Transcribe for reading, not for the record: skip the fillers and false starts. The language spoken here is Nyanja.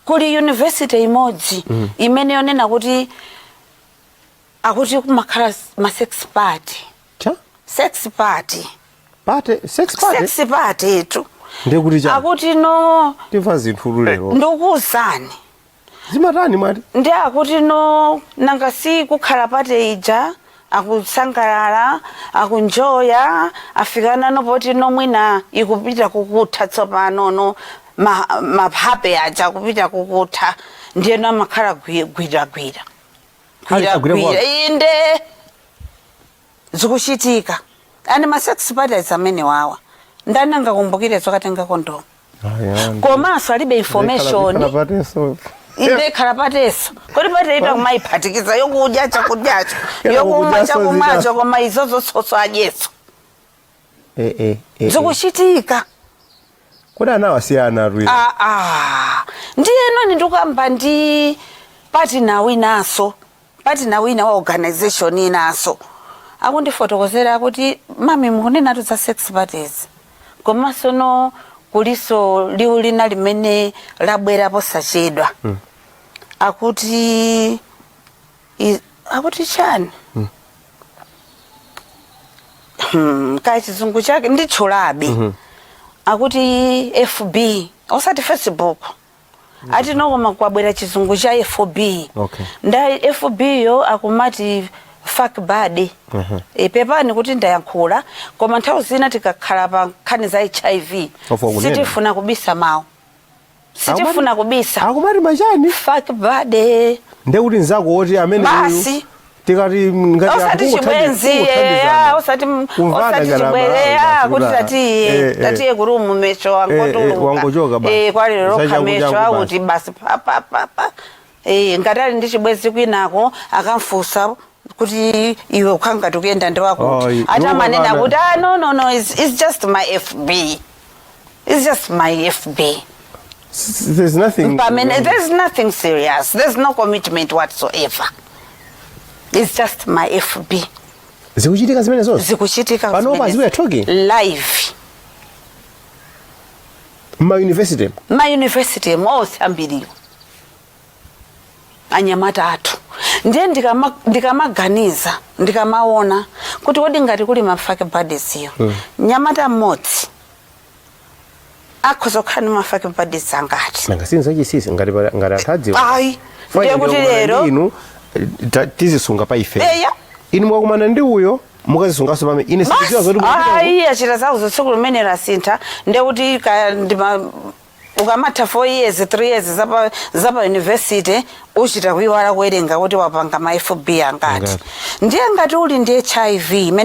kuli university imodzi imene yonena kuti akuti kumakhala ma sex party. Sex party. Sex party tu. Ndekuti cha. Akuti no. Tiva zinthu lero. Ndikuwuzani. Zimatani mwati? Ndi akuti no nanga si kukhala pate ija akusangalala akunjoya afikana no poti no mwina ikupita kukutha tsopano no maphape aja kupita kukutha ndiye no makhala gwira inde zikuchitika ani ma sex parties amene wawa ndananga kumbukire zokatenga kondomu komanso alibe information inde khalapateso kodi pateita kumayiphatikiza yokudya chakudyacho yokumwa chakumwacho koma izozo tsotso ajeso zikuchitika kodi anawasiyana rwira ndiyeno ndikamba ndi partner wina wa organization inaso akundifotokozera kuti mami mukunenatu za sex parties komanso no kuliso liwu lina limene labwera posachedwa akuti chani kaya chizungu chake ndicholabe akuti FB osati Facebook ati nokoma kwabwera chizungu cha FB nda FB yo akumati fuck body pepani kuti ndayankhula koma nthawi zina tikakhala pa nkhani za HIV sitifuna kubisa mawu sitifuna kubisa akumati machani fuck body ndekuti nzako woti amene basi tikati ngati osati chibwenzi osati chibwereya kuti tatiye kurumu mecho wangochoka kwali roka mecho akuti basi pa ngati ali ndi chibwenzi kwinako akamfusa kuti iwe ukhanga tukuyenda ndiwakuti atamanena kuti no it's just my FB, it's just my FB. There's nothing serious, there's no commitment whatsoever, it's just my FB. Zikuchitika zimene zonse zikuchitika panopa we are talking live my university mose ambiriwa anyamata athu ndiye ndikamaganiza ndikamaona kuti kodi ngati kuli mafake bodies yo nyamata mmodzi akhozokhala mafake bodies angati nanga sinza chisisi ngati athadziwa ayi ndiye kuti lero inu tizisunga pa ife inu mwakumana ndi uyo mukazisungaso pame ine sikudziwa zoti ayi achita zawo zotsiku limene lasintha ndiye kuti ukamatha 4 years 3 years zapa university uchita kuiwala kuwerenga kuti wapanga ma FB angati ndiye ngati uli ndi HIV imene